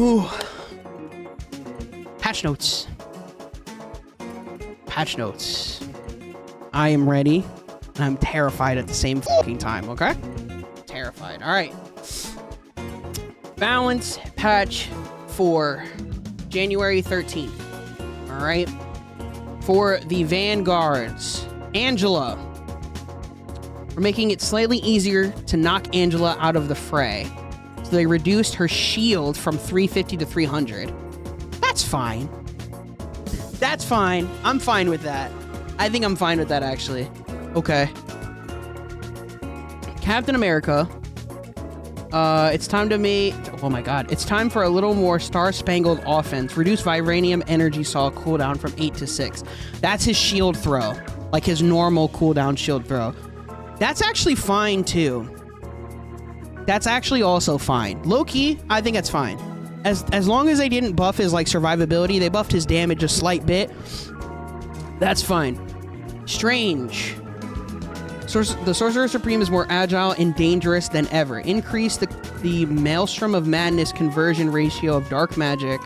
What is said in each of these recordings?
Ooh. Patch notes. Patch notes. I am ready, and I'm terrified at the same fucking time, okay? Terrified. All right. Balance patch for January 13th. All right. For the Vanguards, Angela. We're making it slightly easier to knock Angela out of the fray. So they reduced her shield from 350 to 300. That's fine. That's fine. I'm fine with that. I think I'm fine with that, actually. Okay. Captain America. It's time to make... Oh my god. It's time for a little more Star-Spangled offense. Reduce Vibranium Energy Saw cooldown from 8 to 6. That's his shield throw. Like his normal cooldown shield throw. That's actually fine, too. That's actually also fine. Low-key, I think that's fine. As long as they didn't buff his, like, survivability, they buffed his damage a slight bit. That's fine. Strange. The Sorcerer Supreme is more agile and dangerous than ever. Increase the Maelstrom of Madness conversion ratio of dark magic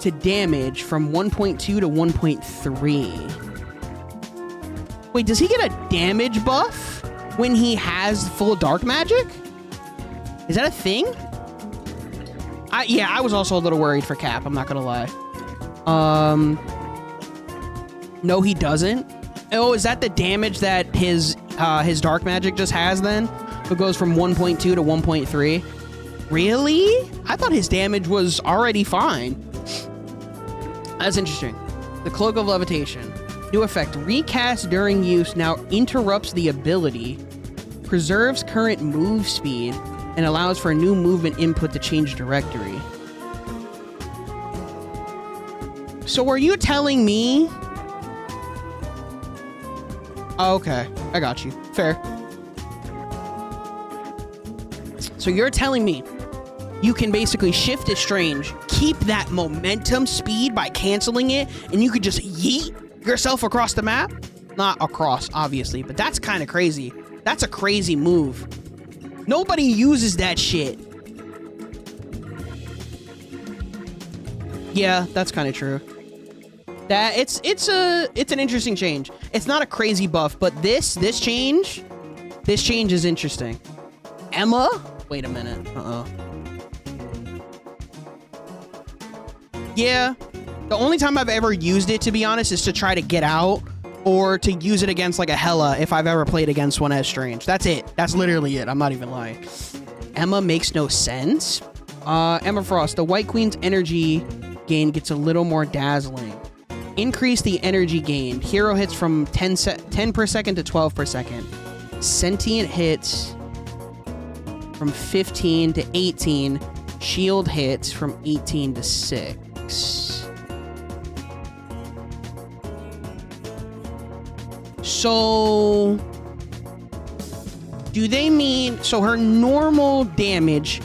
to damage from 1.2 to 1.3. Wait, does he get a damage buff when he has full dark magic? Is that a thing? Yeah, I was also a little worried for Cap, I'm not gonna lie. No, he doesn't. Oh, is that the damage that his dark magic just has then? It goes from 1.2 to 1.3. Really? I thought his damage was already fine. That's interesting. The Cloak of Levitation. New effect. Recast during use now interrupts the ability, preserves current move speed, and allows for a new movement input to change directory. So are you telling me... Oh, okay, I got you. Fair. So you're telling me you can basically shift as Strange, keep that momentum speed by canceling it, and you could just yeet yourself across the map? Not across, obviously, but that's kind of crazy. That's a crazy move. Nobody uses that shit. Yeah, that's kind of true. That it's an interesting change. It's not a crazy buff, but this change is interesting. Emma? Wait a minute. Yeah. The only time I've ever used it, to be honest, is to try to get out or to use it against like a Hela if I've ever played against one as Strange. That's it. That's literally it. I'm not even lying. Emma makes no sense. Emma Frost. The White Queen's energy gain gets a little more dazzling. Increase the energy gain. Hero hits from 10 per second to 12 per second. Sentient hits from 15 to 18. Shield hits from 18 to 6. So, do they mean... So her normal damage,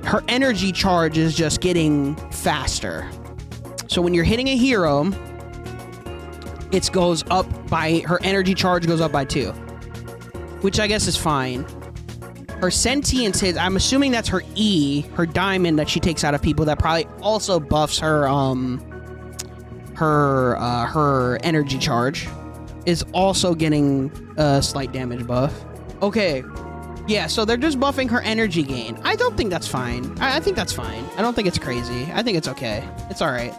her energy charge is just getting faster. So when you're hitting a hero... It goes up by... Her energy charge goes up by 2. Which I guess is fine. Her sentience hits... I'm assuming that's her E, her diamond that she takes out of people. That probably also buffs her... her energy charge. Is also getting a slight damage buff. Okay. Yeah, so they're just buffing her energy gain. I don't think that's fine. I think that's fine. I don't think it's crazy. I think it's okay. It's alright.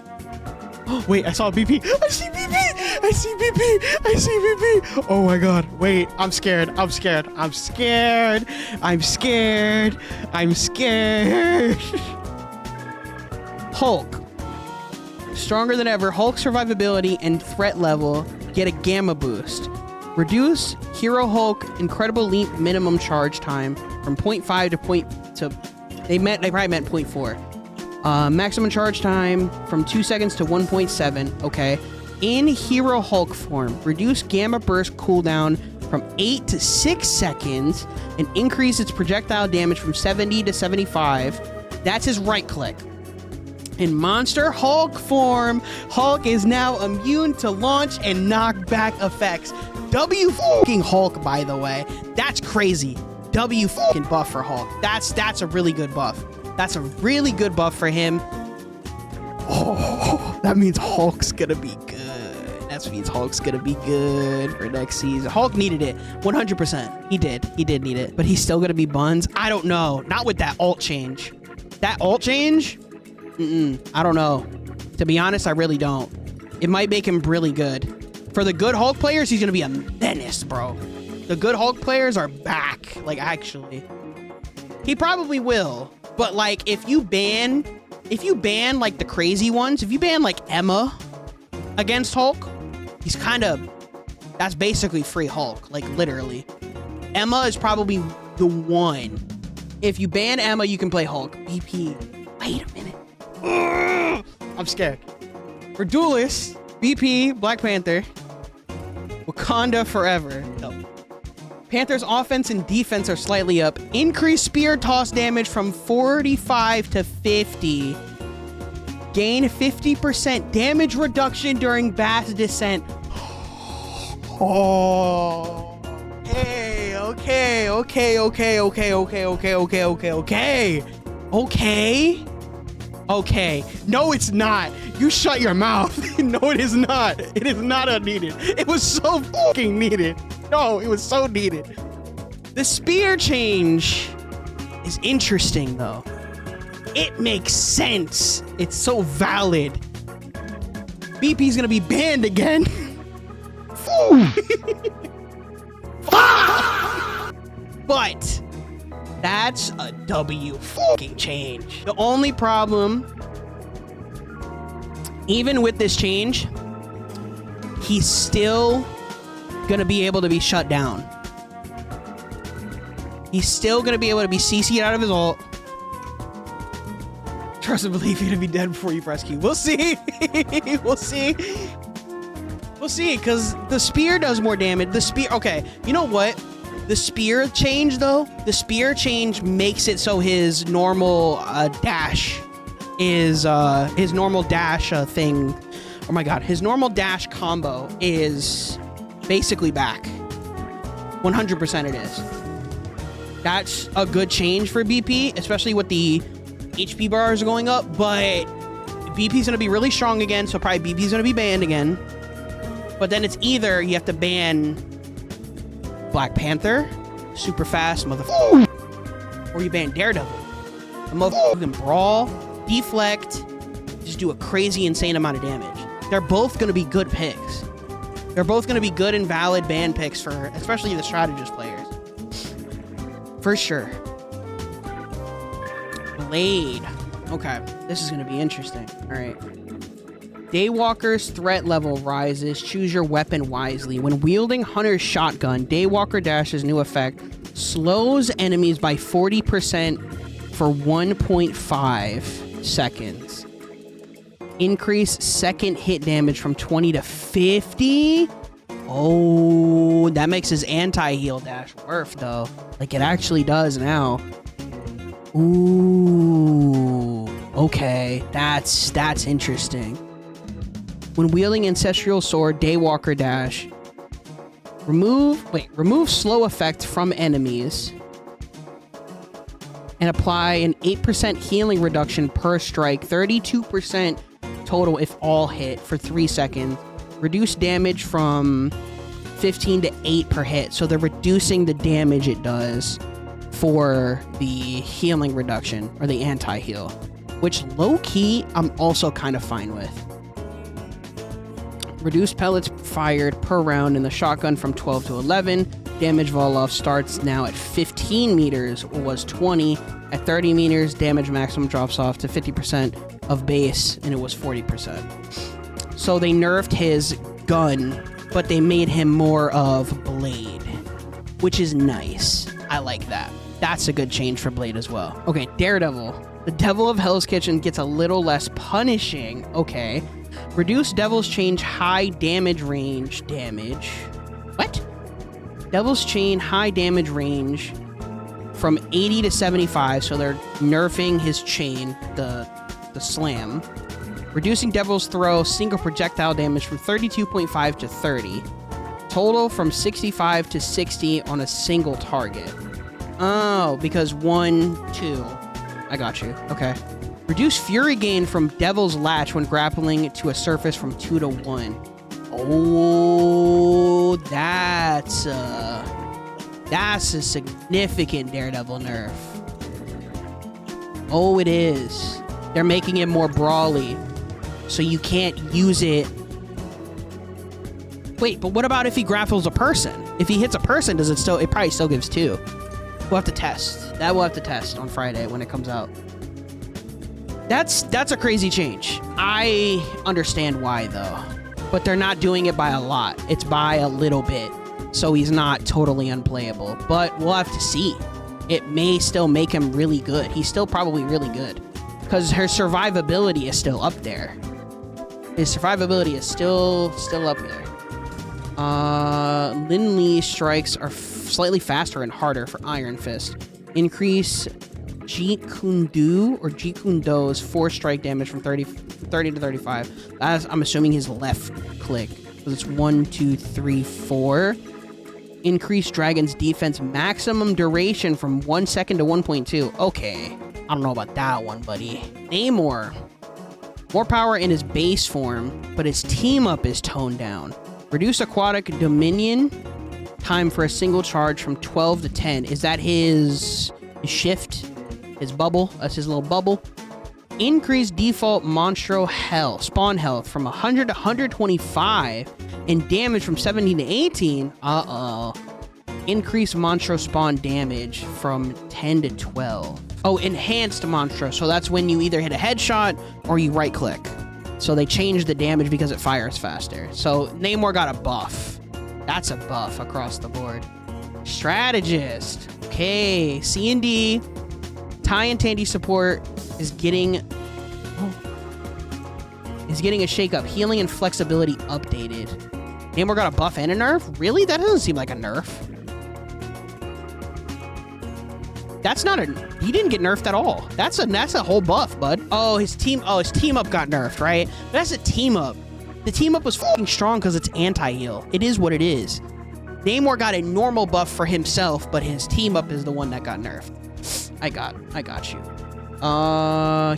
Wait, I saw a BP. I see BP. I see BP. I see BP. Oh my god. Wait, I'm scared. I'm scared. I'm scared. I'm scared. I'm scared. Hulk. Stronger than ever. Hulk survivability and threat level get a gamma boost. Reduce Hero Hulk Incredible Leap minimum charge time from 0.5 to they probably meant 0.4. Maximum charge time from 2 seconds to 1.7. Okay. In Hero Hulk form, reduce Gamma Burst cooldown from 8 to 6 seconds and increase its projectile damage from 70 to 75. That's his right click. In Monster Hulk form, Hulk is now immune to launch and knockback effects. W fucking Hulk, by the way. That's crazy. W fucking buff for Hulk. That's a really good buff. That's a really good buff for him. Oh, that means Hulk's gonna be good. That means Hulk's gonna be good for next season. Hulk needed it 100%. He did need it, but he's still gonna be buns. I don't know. Not with that alt change. That alt change? I don't know. To be honest, I really don't. It might make him really good. For the good Hulk players, he's gonna be a menace, bro. The good Hulk players are back. Like, actually, he probably will. But like, if you ban like the crazy ones, if you ban like Emma against Hulk, he's kind of, that's basically free Hulk, like literally. Emma is probably the one. If you ban Emma, you can play Hulk. BP, wait a minute. Ugh, I'm scared. For duelists, BP, Black Panther, Wakanda forever. No. Panther's offense and defense are slightly up. Increased spear toss damage from 45 to 50. Gain 50% damage reduction during Bass descent. Oh. Hey, okay. Okay. No, it's not. You shut your mouth. No, it is not. It is not unneeded. It was so fucking needed. No, it was so needed. The spear change is interesting, though. It makes sense. It's so valid. BP's gonna be banned again. But that's a W fucking change. The only problem, even with this change, he's still gonna be able to be shut down. He's still gonna be able to be CC'd out of his ult. Trust and believe you're gonna be dead before you press Q. We'll see. We'll see, because the spear does more damage. The spear, okay, you know what? The spear change, though, the spear change makes it so his normal dash is his normal dash thing. Oh my god, his normal dash combo is basically back. 100% it is. That's a good change for BP, especially with the HP bars going up, but BP's gonna be really strong again, so probably BP's gonna be banned again. But then it's either you have to ban Black Panther, super fast motherfucker, or you ban Daredevil. The motherfucker can brawl, deflect, just do a crazy insane amount of damage. They're both gonna be good picks. They're both gonna be good and valid ban picks for especially the strategist players. For sure. Blade. Okay, this is gonna be interesting. All right. Daywalker's threat level rises. Choose your weapon wisely. When wielding Hunter's shotgun, Daywalker Dash's new effect slows enemies by 40% for 1.5 seconds. Increase second hit damage from 20 to 50. Oh, that makes his anti-heal dash worth, though. Like, it actually does now. Ooh, okay. That's interesting. When wielding Ancestral Sword, Daywalker Dash. Remove slow effect from enemies. And apply an 8% healing reduction per strike. 32% total if all hit for 3 seconds. Reduce damage from 15 to 8 per hit. So they're reducing the damage it does for the healing reduction or the anti-heal, which low-key I'm also kind of fine with. Reduce pellets fired per round in the shotgun from 12 to 11. Damage fall-off starts now at 15 meters, or was 20. At 30 meters, damage maximum drops off to 50% of base, and it was 40%. So they nerfed his gun, but they made him more of Blade, which is nice. I like that. That's a good change for Blade as well. Okay, Daredevil. The Devil of Hell's Kitchen gets a little less punishing. Okay. Reduce Devil's Chain high damage range damage. What? Devil's Chain high damage range from 80 to 75. So they're nerfing his chain, the slam. Reducing Devil's Throw single projectile damage from 32.5 to 30. Total from 65 to 60 on a single target. Oh, because 1, 2. I got you. Okay. Reduce fury gain from Devil's Latch when grappling to a surface from 2 to 1. Oh, that's a significant Daredevil nerf. Oh, it is. They're making it more brawly, so you can't use it. Wait, but what about if he grapples a person? If he hits a person, does it still? It probably still gives 2. We'll have to test. That we'll have to test on Friday when it comes out. That's a crazy change. I understand why though, but they're not doing it by a lot. It's by a little bit, so he's not totally unplayable. But we'll have to see. It may still make him really good. He's still probably really good because her survivability is still up there. His survivability is still up there. Lin Li strikes are slightly faster and harder for Iron Fist. Increase Jeet Kune Do or Jeet Kune Do's force strike damage from 30 to 35. I'm assuming his left click. So it's 1, 2, 3, 4. Increase Dragon's defense maximum duration from 1 second to 1.2. Okay. I don't know about that one, buddy. Namor. More power in his base form, but his team up is toned down. Reduce aquatic dominion time for a single charge from 12 to 10. Is that his shift? His bubble? That's his little bubble. Increase default Monstro spawn health from 100 to 125 and damage from 17 to 18. Uh-oh. Increase Monstro spawn damage from 10 to 12. Oh, enhanced Monstro. So that's when you either hit a headshot or you right click. So they changed the damage because it fires faster. So Namor got a buff. That's a buff across the board. Strategist. Okay, C&D. Ty and Tandy support is getting a shakeup. Healing and flexibility updated. Namor got a buff and a nerf? Really? That doesn't seem like a nerf. That's not a... He didn't get nerfed at all. That's a whole buff, bud. Oh, his team up got nerfed, right? But that's a team up. The team up was fucking strong because it's anti-heal. It is what it is. Namor got a normal buff for himself, but his team up is the one that got nerfed. I got you.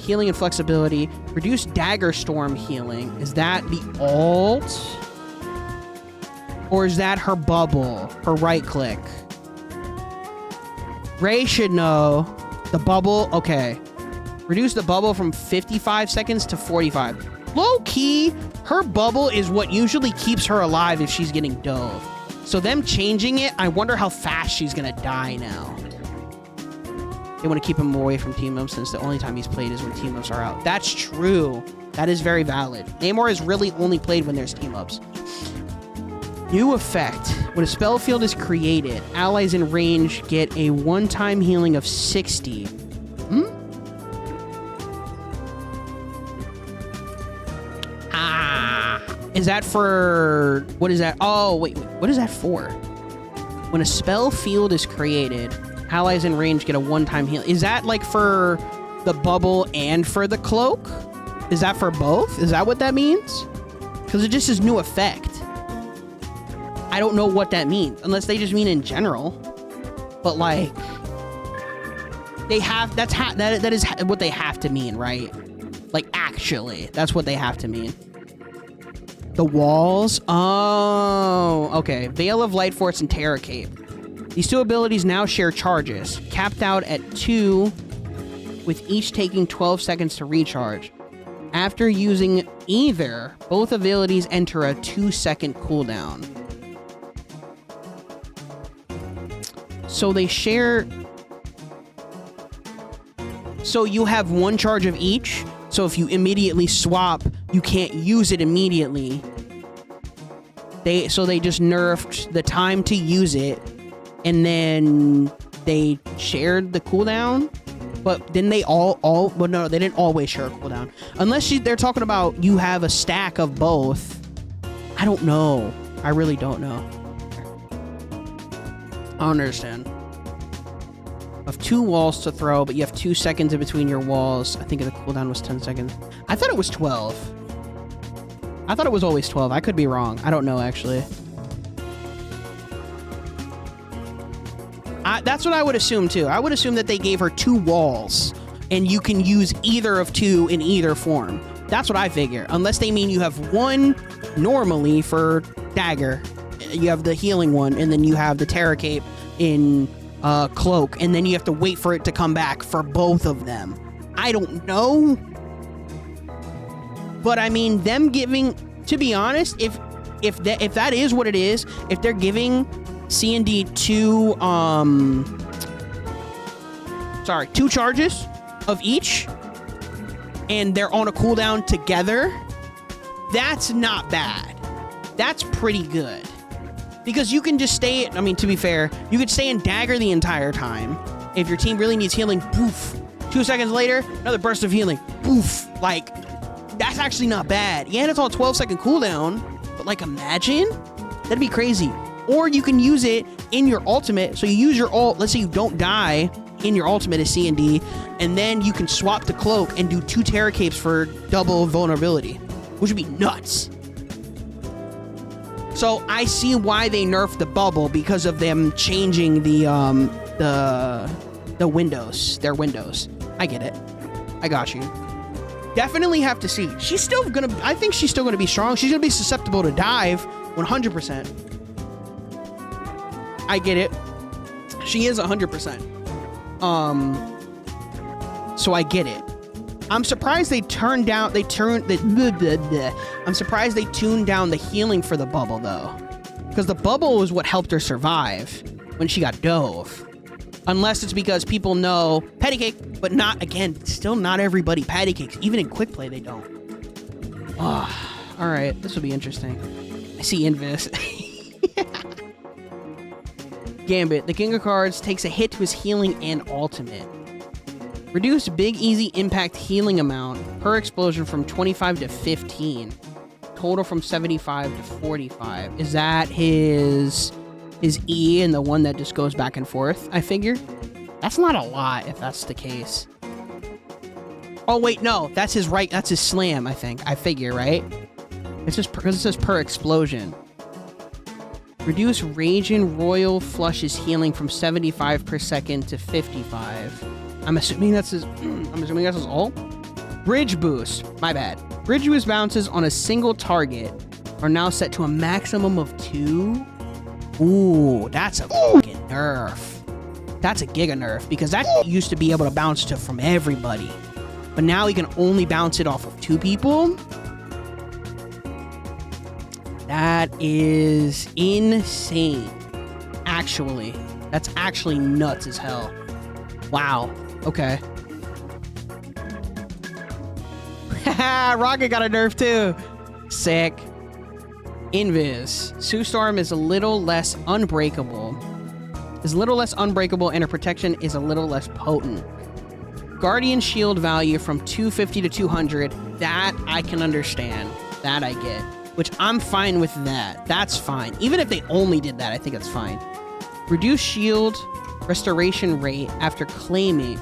Healing and flexibility. Reduce Dagger Storm healing. Is that the alt? Or is that her bubble? Her right click? Ray should know. The bubble, okay. Reduce the bubble from 55 seconds to 45. Low key, her bubble is what usually keeps her alive if she's getting dove. So them changing it, I wonder how fast she's gonna die now. They want to keep him away from team ups since the only time he's played is when team ups are out. That's true. That is very valid. Namor is really only played when there's team ups. New effect. When a spell field is created, allies in range get a one-time healing of 60. Is that for... What is that? Oh, wait. What is that for? When a spell field is created, allies in range get a one-time heal. Is that like for the bubble and for the cloak? Is that for both? Is that what that means? Because it just is new effect. I don't know what that means, unless they just mean in general. But like, they have, that is what they have to mean, right? Like actually, that's what they have to mean. The walls? Oh, okay. Veil of Light Force and Terror Cape. These two abilities now share charges, capped out at 2, with each taking 12 seconds to recharge. After using either, both abilities enter a 2-second cooldown. So they share... So you have one charge of each, so if you immediately swap, you can't use it immediately. So they just nerfed the time to use it, and then they shared the cooldown. But then they well, no, they didn't always share a cooldown. Unless they're talking about you have a stack of both. I don't know. I really don't know. I don't understand. Of 2 walls to throw, but you have 2 seconds in between your walls. I think the cooldown was 10 seconds. I thought it was 12. I thought it was always 12. I could be wrong. I don't know, actually. That's what I would assume, too. I would assume that they gave her 2 walls and you can use either of two in either form. That's what I figure. Unless they mean you have one normally for dagger, you have the healing one, and then you have the Terra Cape in cloak, and then you have to wait for it to come back for both of them. I don't know. But I mean, them giving, to be honest, if that is what it is, if they're giving C&D two charges of each, and they're on a cooldown together, that's not bad. That's pretty good. Because you can just stay, I mean, to be fair, you could stay in dagger the entire time. If your team really needs healing, poof. 2 seconds later, another burst of healing, poof. Like, that's actually not bad. Yeah, it's all 12-second cooldown, but like, imagine? That'd be crazy. Or you can use it in your ultimate. So you use your ult, let's say you don't die in your ultimate as C&D, and then you can swap the cloak and do 2 Terra Capes for double vulnerability, which would be nuts. So I see why they nerfed the bubble, because of them changing the windows, their windows. I get it. I got you. Definitely have to see. She's still gonna, I think she's still gonna be strong. She's gonna be susceptible to dive 100%. I get it. She is 100%. So I get it. I'm surprised they tuned down the healing for the bubble, though. Because the bubble was what helped her survive when she got dove. Unless it's because people know patty cake, but not, again, still not everybody patty cakes. Even in quick play, they don't. Oh, all right, this will be interesting. I see Invis. Gambit, the King of Cards, takes a hit to his healing and ultimate. Reduce big easy impact healing amount per explosion from 25 to 15. Total from 75 to 45. Is that his E and the one that just goes back and forth, I figure? That's not a lot if that's the case. Oh wait, no, that's his slam, I think. I figure, right? It's just because it says per explosion. Reduce Raging Royal Flush's healing from 75 per second to 55. I'm assuming that's his ult. Bridge boost. My bad. Bridge boost bounces on a single target are now set to a maximum of 2. Ooh, that's a fucking nerf. That's a giga nerf, because that used to be able to bounce to from everybody, but now he can only bounce it off of 2 people. That is insane. Actually, that's actually nuts as hell. Wow. Okay. Rocket got a nerf too. Sick. Invis. Sue Storm is a little less unbreakable. And her protection is a little less potent. Guardian shield value from 250 to 200. That I can understand. That I get. Which I'm fine with that. That's fine. Even if they only did that, I think it's fine. Reduce shield restoration rate after reclaiming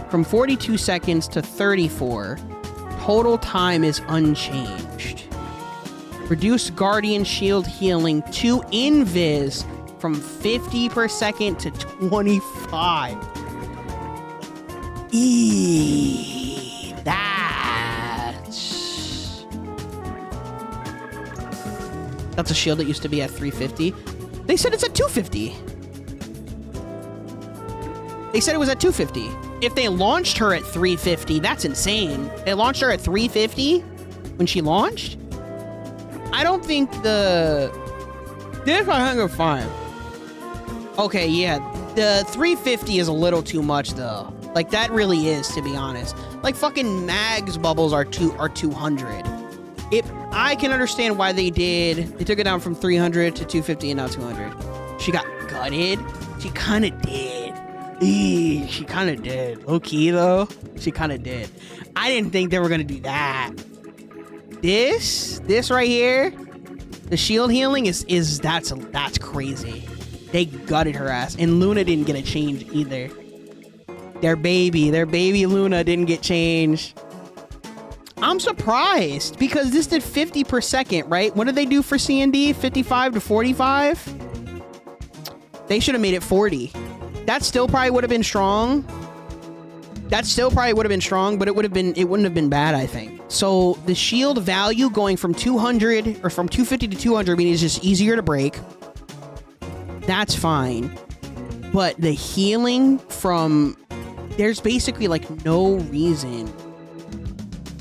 from 42 seconds to 34. Total time is unchanged. Reduce Guardian Shield healing to Invis from 50 per second to 25. That's a shield that used to be at 350. They said it's at 250. They said it was at 250. If they launched her at 350, that's insane. They launched her at 350 when she launched? I don't think this I think are fine. Okay, yeah. The 350 is a little too much though. Like that really is, to be honest. Like fucking Mag's bubbles are 200. I can understand why they took it down from 300 to 250 and now 200. She got gutted. She kind of did. She kind of did. Low key though, she kind of did. I didn't think they were gonna do that. This right here, the shield healing that's crazy. They gutted her ass, and Luna didn't get a change either. Their baby Luna didn't get changed. I'm surprised because this did 50 per second, right? What did they do for C&D? 55 to 45? They should have made it 40. That still probably would have been strong, That still probably would have been strong, but it wouldn't have been bad, I think. So the shield value going from 200 or from 250 to 200 meaning it's just easier to break. That's fine. But the healing from... There's basically like no reason.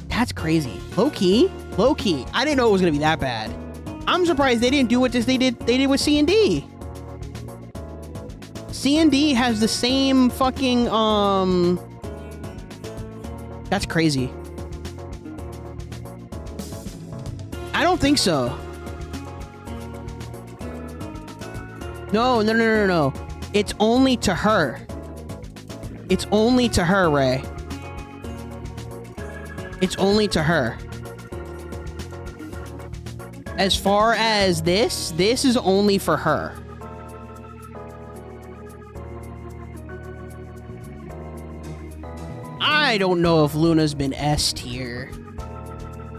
That's crazy. Low key. I didn't know it was going to be that bad. I'm surprised they didn't do what they did with C&D. C&D has the same fucking, That's crazy. I don't think so. No. It's only to her. It's only to her, Ray. It's only to her. As far as this is only for her. I don't know if Luna's been S tier.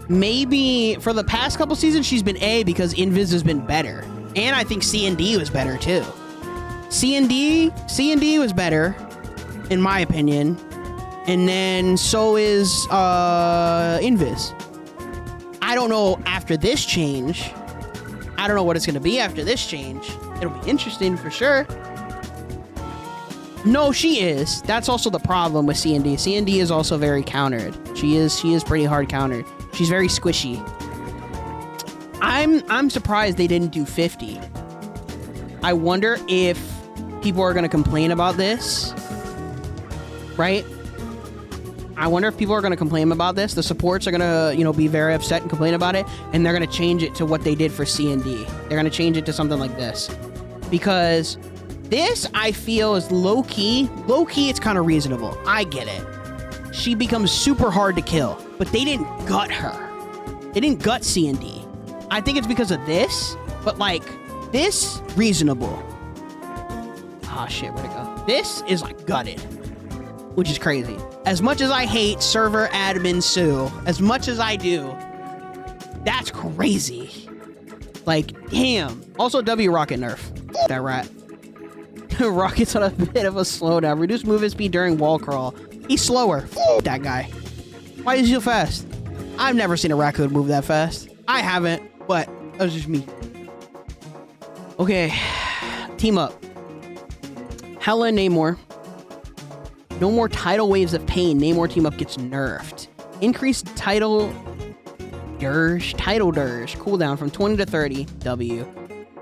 Maybe for the past couple seasons she's been A because Invis has been better. And I think C&D was better too. C&D was better, in my opinion. And then so is Invis. I don't know after this change. I don't know what it's going to be after this change. It'll be interesting for sure. No, she is. That's also the problem with C&D. C&D is also very countered. She is pretty hard countered. She's very squishy. I'm surprised they didn't do 50. I wonder if people are going to complain about this. Right? I wonder if people are going to complain about this. The supports are going to, be very upset and complain about it, and they're going to change it to what they did for C&D. They're going to change it to something like this. Because this, I feel, is low-key. Low-key, it's kind of reasonable. I get it. She becomes super hard to kill, but they didn't gut her. They didn't gut C&D. I think it's because of this, but, like, this, reasonable. Ah, shit, where'd it go? This is, like, gutted, which is crazy. As much as I hate server admin Sue, as much as I do, that's crazy. Like, damn. Also, W Rocket nerf. That rat. Rocket's on a bit of a slowdown. Reduce movement speed during wall crawl. He's slower. That guy. Why is he so fast? I've never seen a raccoon move that fast. I haven't, but that was just me. Okay. Team up. Hela and Namor. No more tidal waves of pain. Namor team up gets nerfed. Increased tidal dirge cooldown from 20 to 30. W.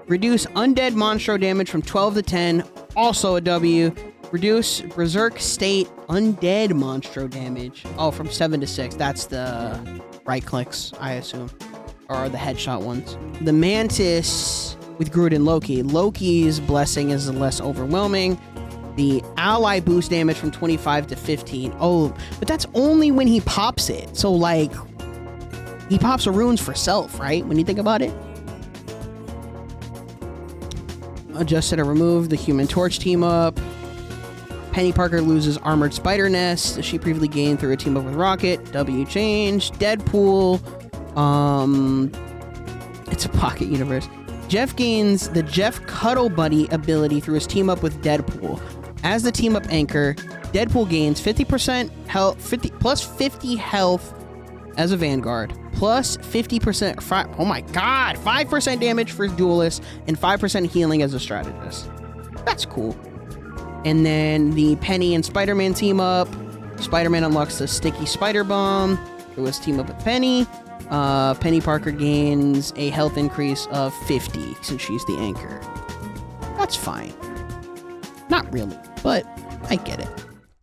Reduce undead monstro damage from 12 to 10. Also a W. Reduce berserk state undead monstro damage. Oh, from 7 to 6. That's the right clicks, I assume. Or the headshot ones. The Mantis with Groot and Loki. Loki's blessing is less overwhelming. The ally boost damage from 25 to 15. Oh, but that's only when he pops it. So, like, he pops a runes for self, right? When you think about it. Adjusted or removed. The Human Torch team up. Penny Parker loses Armored Spider Nest. She previously gained through a team up with Rocket. W change. Deadpool. It's a pocket universe. Jeff gains the Jeff Cuddle Buddy ability through his team up with Deadpool. As the team up anchor, Deadpool gains 50% health, 50 health as a Vanguard, plus 50%, oh my god, 5% damage for Duelist, and 5% healing as a Strategist. That's cool. And then the Penny and Spider-Man team up. Spider-Man unlocks the Sticky Spider Bomb through his team up with Penny. Penny Parker gains a health increase of 50 since she's the anchor. That's fine. Not really, but I get it.